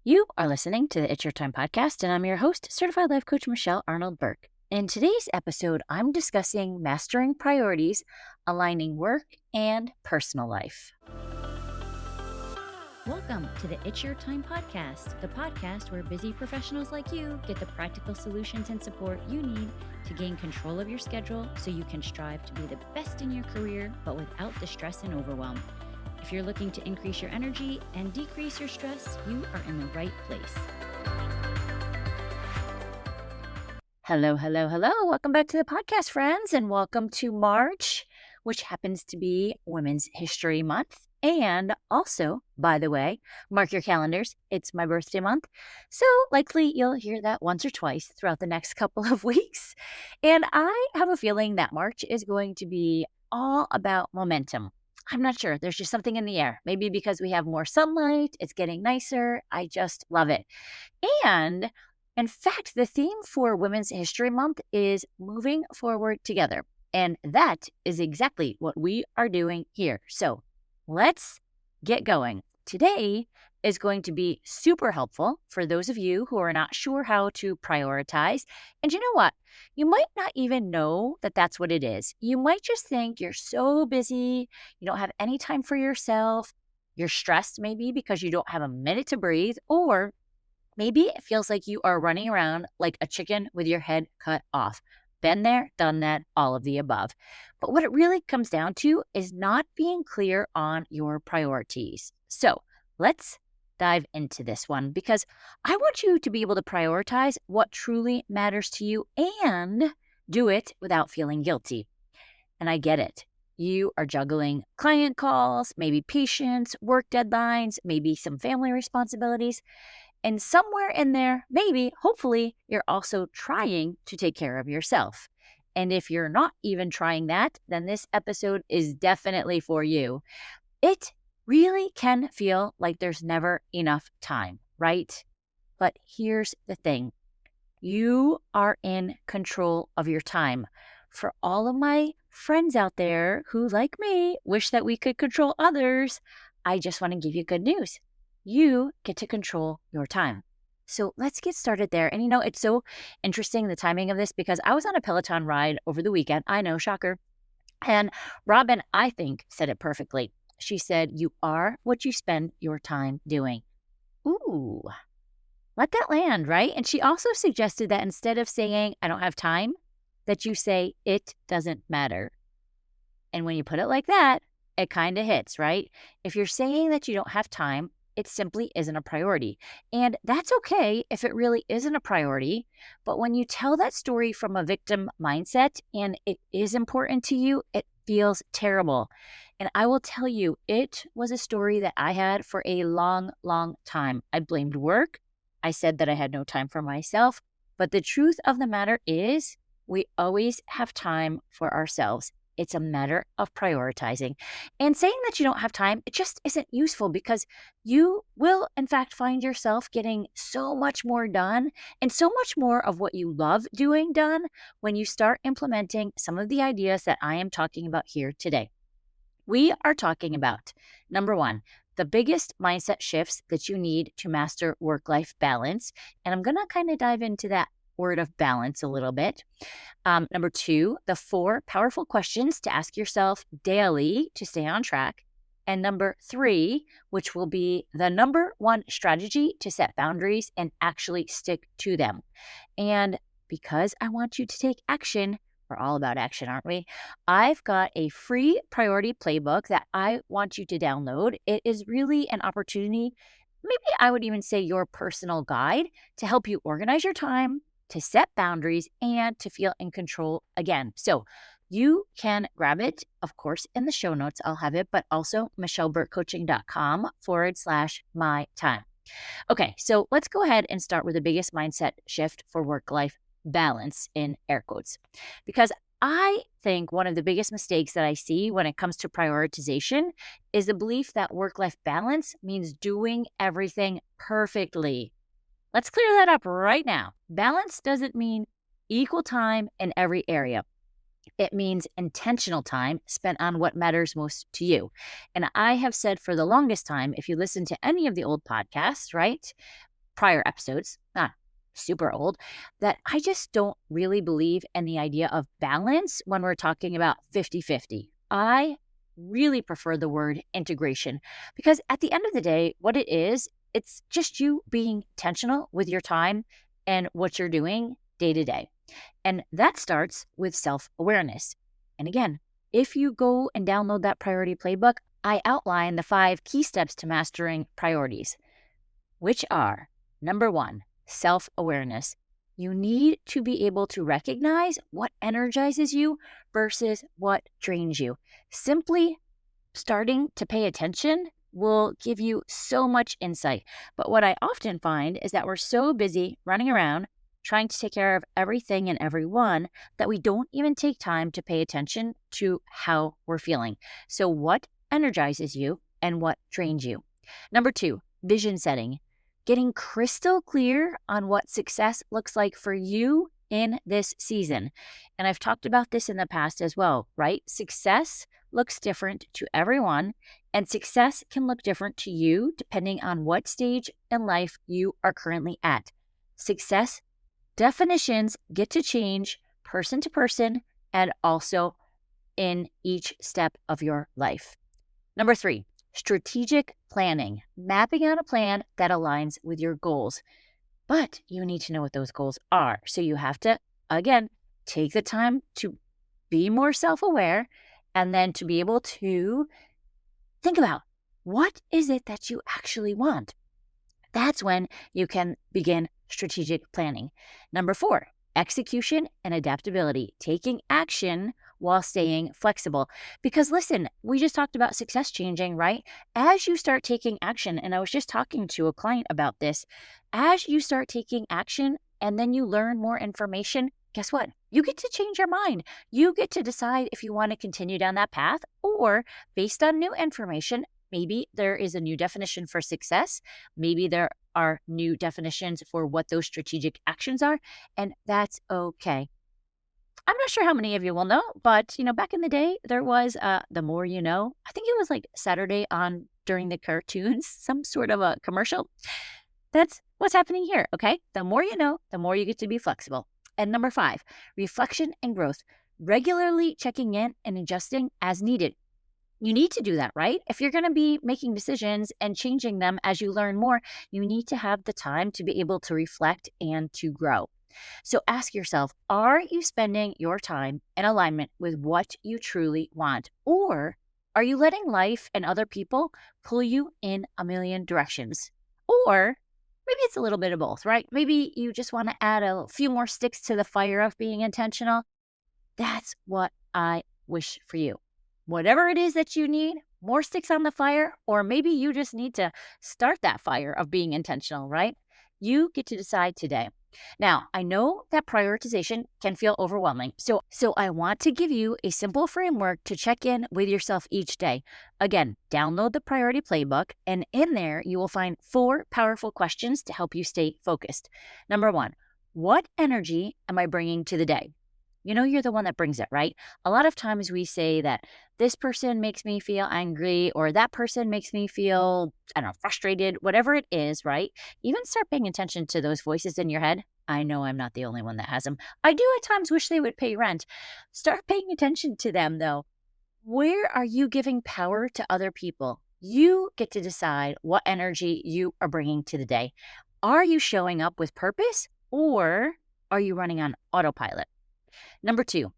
You are listening to the It's Your Time podcast, and I'm your host, Certified Life Coach Michelle Arnold Burke. In today's episode, I'm discussing mastering priorities, aligning work and personal life. Welcome to the It's Your Time podcast, the podcast where busy professionals like you get the practical solutions and support you need to gain control of your schedule so you can strive to be the best in your career, but without the stress and overwhelm. If you're looking to increase your energy and decrease your stress, you are in the right place. Hello. Welcome back to the podcast, friends, and welcome to March, which happens to be Women's History Month. And also, by the way, mark your calendars, it's my birthday month. So likely you'll hear that once or twice throughout the next couple of weeks. And I have a feeling that March is going to be all about momentum. I'm not sure. There's just something in the air. Maybe because we have more sunlight, it's getting nicer. I just love it. And in fact, the theme for Women's History Month is moving forward together. And that is exactly what we are doing here. So let's get going. Today is going to be super helpful for those of you who are not sure how to prioritize. And you know what? You might not even know that that's what it is. You might just think you're so busy, you don't have any time for yourself, you're stressed maybe because you don't have a minute to breathe, or maybe it feels like you are running around like a chicken with your head cut off. Been there, done that, all of the above. But what it really comes down to is not being clear on your priorities. So let's dive into this one because I want you to be able to prioritize what truly matters to you and do it without feeling guilty. And I get it. You are juggling client calls, maybe patients, work deadlines, maybe some family responsibilities. And somewhere in there, maybe, hopefully, you're also trying to take care of yourself. And if you're not even trying that, then this episode is definitely for you. It really can feel like there's never enough time, right? But here's the thing. You are in control of your time. For all of my friends out there who, like me, wish that we could control others, I just want to give you good news. You get to control your time. So let's get started there. And it's so interesting, the timing of this, because I was on a Peloton ride over the weekend. I know, shocker. And Robin, I think, said it perfectly. She said, you are what you spend your time doing. Ooh, let that land, right? And she also suggested that instead of saying, I don't have time, that you say, it doesn't matter. And when you put it like that, it kind of hits, right? If you're saying that you don't have time, it simply isn't a priority. And that's okay if it really isn't a priority. But when you tell that story from a victim mindset and it is important to you, it feels terrible. And I will tell you, it was a story that I had for a long, long time. I blamed work. I said that I had no time for myself. But the truth of the matter is, we always have time for ourselves. It's a matter of prioritizing. And saying that you don't have time, it just isn't useful because you will, in fact, find yourself getting so much more done and so much more of what you love doing done when you start implementing some of the ideas that I am talking about here today. We are talking about, number one, the biggest mindset shifts that you need to master work-life balance. And I'm going to kind of dive into that word of balance a little bit. Number two, the 4 powerful questions to ask yourself daily to stay on track. And number 3, which will be the number 1 strategy to set boundaries and actually stick to them. And because I want you to take action, we're all about action, aren't we? I've got a free Priority Playbook that I want you to download. It is really an opportunity, maybe I would even say your personal guide to help you organize your time, to set boundaries, and to feel in control again. So you can grab it, of course, in the show notes. I'll have it, but also michelleburkecoaching.com/my time. Okay, so let's go ahead and start with the biggest mindset shift for work-life balance in air quotes. Because I think one of the biggest mistakes that I see when it comes to prioritization is the belief that work-life balance means doing everything perfectly. Let's clear that up right now. Balance doesn't mean equal time in every area. It means intentional time spent on what matters most to you. And I have said for the longest time, if you listen to any of the old podcasts, right, prior episodes, not super old, that I just don't really believe in the idea of balance when we're talking about 50-50. I really prefer the word integration because at the end of the day, what it is, it's just you being intentional with your time and what you're doing day to day. And that starts with self awareness. And again, if you go and download that priority playbook, I outline the 5 key steps to mastering priorities, which are number 1, self awareness. You need to be able to recognize what energizes you versus what drains you. Simply starting to pay attention will give you so much insight. But what I often find is that we're so busy running around trying to take care of everything and everyone that we don't even take time to pay attention to how we're feeling. So, what energizes you and what drains you? Number 2, vision setting. Getting crystal clear on what success looks like for you in this season. And I've talked about this in the past as well, right? Success looks different to everyone, and success can look different to you depending on what stage in life you are currently at. Success definitions get to change person to person and also in each step of your life. Number 3, strategic planning, mapping out a plan that aligns with your goals. But you need to know what those goals are. So you have to, again, take the time to be more self-aware and then to be able to think about what is it that you actually want. That's when you can begin strategic planning. Number 4, execution and adaptability, taking action while staying flexible. Because listen, we just talked about success changing, right? As you start taking action, and I was just talking to a client about this, as you start taking action and then you learn more information, guess what? You get to change your mind. You get to decide if you want to continue down that path or based on new information, maybe there is a new definition for success. Maybe there are new definitions for what those strategic actions are, and that's okay. I'm not sure how many of you will know, but back in the day, there was The More You Know. I think it was like Saturday on during the cartoons, some sort of a commercial. That's what's happening here, okay? The more you know, the more you get to be flexible. And number 5, reflection and growth. Regularly checking in and adjusting as needed. You need to do that, right? If you're going to be making decisions and changing them as you learn more, you need to have the time to be able to reflect and to grow. So ask yourself, are you spending your time in alignment with what you truly want? Or are you letting life and other people pull you in a million directions? Or maybe it's a little bit of both, right? Maybe you just want to add a few more sticks to the fire of being intentional. That's what I wish for you. Whatever it is that you need, more sticks on the fire, or maybe you just need to start that fire of being intentional, right? You get to decide today. Now, I know that prioritization can feel overwhelming, so I want to give you a simple framework to check in with yourself each day. Again, download the Priority Playbook, and in there you will find 4 powerful questions to help you stay focused. Number 1, what energy am I bringing to the day? You're the one that brings it, right? A lot of times we say that this person makes me feel angry or that person makes me feel, I don't know, frustrated, whatever it is, right? Even start paying attention to those voices in your head. I know I'm not the only one that has them. I do at times wish they would pay rent. Start paying attention to them though. Where are you giving power to other people? You get to decide what energy you are bringing to the day. Are you showing up with purpose or are you running on autopilot? Number 2,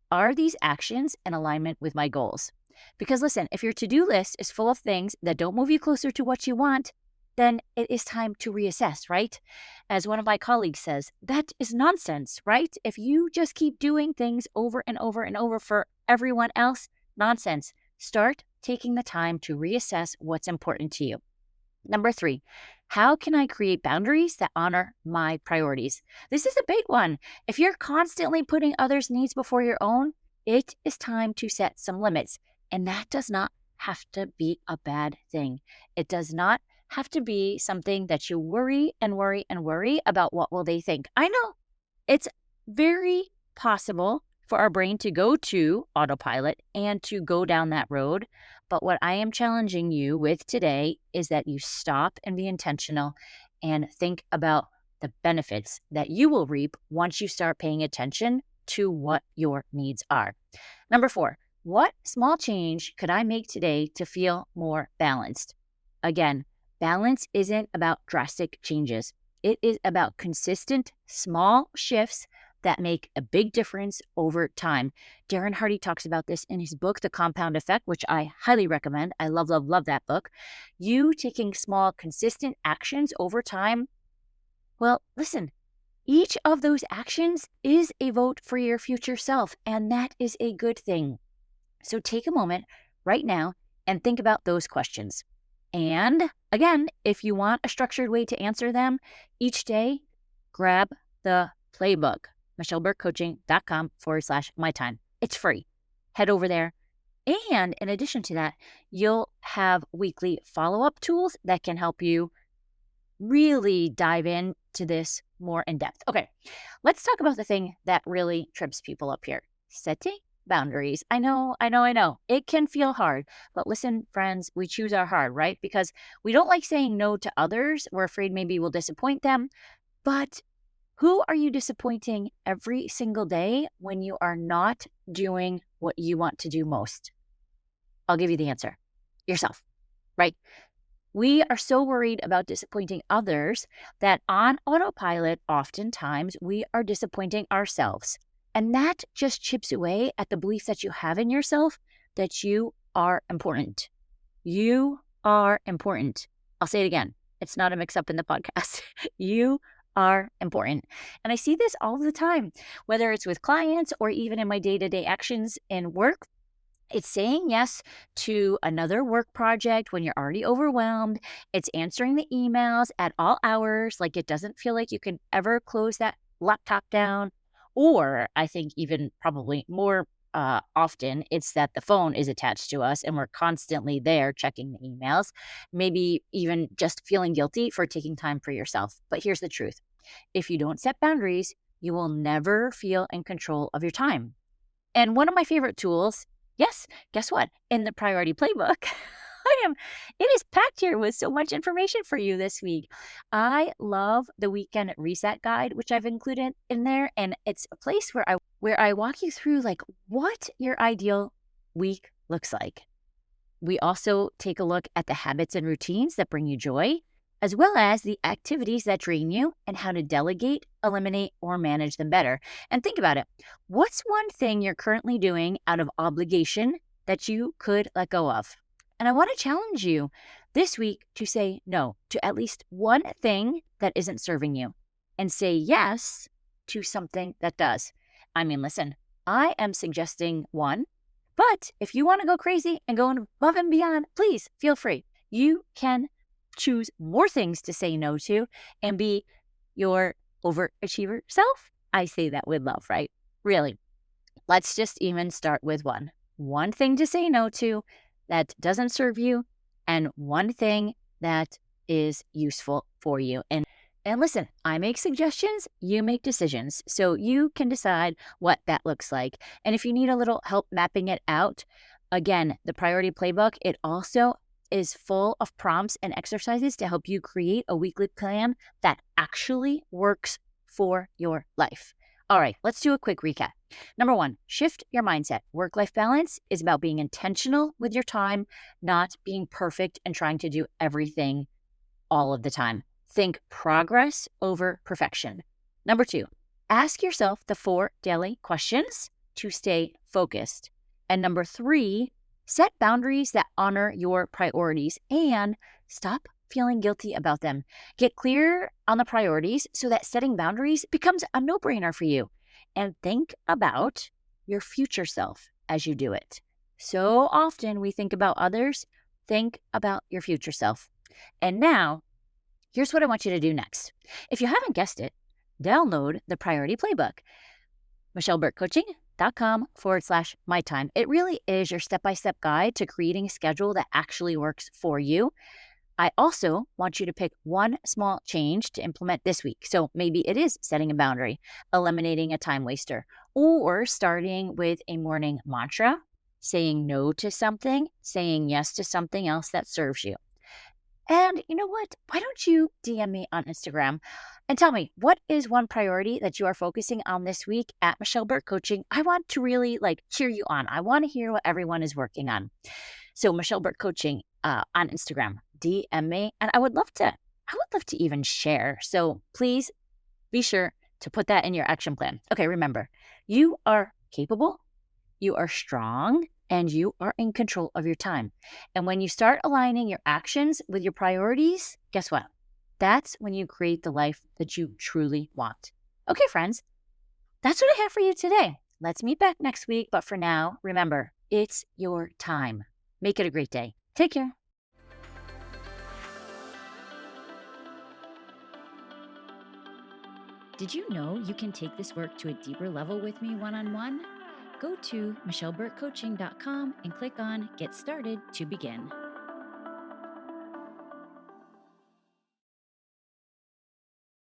are these actions in alignment with my goals? Because listen, if your to-do list is full of things that don't move you closer to what you want, then it is time to reassess, right? As one of my colleagues says, that is nonsense, right? If you just keep doing things over and over and over for everyone else, nonsense. Start taking the time to reassess what's important to you. Number 3, how can I create boundaries that honor my priorities? This is a big one. If you're constantly putting others' needs before your own, it is time to set some limits. And that does not have to be a bad thing. It does not have to be something that you worry and worry and worry about what will they think. I know it's very possible for our brain to go to autopilot and to go down that road. But what I am challenging you with today is that you stop and be intentional and think about the benefits that you will reap once you start paying attention to what your needs are. Number 4, what small change could I make today to feel more balanced? Again, balance isn't about drastic changes. It is about consistent, small shifts that make a big difference over time. Darren Hardy talks about this in his book, The Compound Effect, which I highly recommend. I love, love, love that book. You taking small, consistent actions over time. Well, listen, each of those actions is a vote for your future self, and that is a good thing. So take a moment right now and think about those questions. And again, if you want a structured way to answer them each day, grab the playbook, michelleburkecoaching.com/my time. It's free. Head over there. And in addition to that, you'll have weekly follow-up tools that can help you really dive into this more in depth. Okay, let's talk about the thing that really trips people up here. Setting boundaries. I know. It can feel hard, but listen, friends, we choose our hard, right? Because we don't like saying no to others. We're afraid maybe we'll disappoint them. But who are you disappointing every single day when you are not doing what you want to do most? I'll give you the answer. Yourself, right? We are so worried about disappointing others that on autopilot, oftentimes we are disappointing ourselves. And that just chips away at the belief that you have in yourself that you are important. You are important. I'll say it again. It's not a mix-up in the podcast. You are important. And I see this all the time, whether it's with clients or even in my day-to-day actions in work. It's saying yes to another work project when you're already overwhelmed. It's answering the emails at all hours, like it doesn't feel like you can ever close that laptop down. Or I think even probably more often, it's that the phone is attached to us and we're constantly there checking the emails, maybe even just feeling guilty for taking time for yourself. But here's the truth. If you don't set boundaries, you will never feel in control of your time. And one of my favorite tools, yes, guess what? In the Priority Playbook, it is packed here with so much information for you this week. I love the weekend reset guide, which I've included in there. And it's a place where I walk you through like what your ideal week looks like. We also take a look at the habits and routines that bring you joy, as well as the activities that drain you and how to delegate, eliminate, or manage them better. And think about it. What's one thing you're currently doing out of obligation that you could let go of? And I want to challenge you this week to say no to at least one thing that isn't serving you and say yes to something that does. I mean, listen, I am suggesting one, but if you want to go crazy and go above and beyond, please feel free. You can choose more things to say no to and be your overachiever self. I say that with love, right? Really. Let's just even start with one. One thing to say no to that doesn't serve you and one thing that is useful for you. And listen, I make suggestions, you make decisions. So you can decide what that looks like. And if you need a little help mapping it out, again, the Priority Playbook, it also is full of prompts and exercises to help you create a weekly plan that actually works for your life. All right, let's do a quick recap. Number 1, shift your mindset. Work-life balance is about being intentional with your time, not being perfect and trying to do everything all of the time. Think progress over perfection. Number 2, ask yourself the 4 daily questions to stay focused. And number 3, set boundaries that honor your priorities and stop feeling guilty about them. Get clear on the priorities so that setting boundaries becomes a no-brainer for you. And think about your future self as you do it. So often we think about others. Think about your future self. And now, here's what I want you to do next. If you haven't guessed it, download the Priority Playbook. michelleburkecoaching.com/my time. It really is your step-by-step guide to creating a schedule that actually works for you. I also want you to pick one small change to implement this week. So maybe it is setting a boundary, eliminating a time waster, or starting with a morning mantra, saying no to something, saying yes to something else that serves you. And you know what? Why don't you DM me on Instagram and tell me what is one priority that you are focusing on this week at Michelle Burt Coaching? I want to really cheer you on. I want to hear what everyone is working on. So Michelle Burt Coaching on Instagram, DM me, and I would love to. I would love to even share. So please be sure to put that in your action plan. Okay, remember, you are capable, you are strong, and you are in control of your time. And when you start aligning your actions with your priorities, guess what? That's when you create the life that you truly want. Okay, friends, that's what I have for you today. Let's meet back next week. But for now, remember, it's your time. Make it a great day. Take care. Did you know you can take this work to a deeper level with me one-on-one? Go to michelleburtcoaching.com and click on Get Started to begin.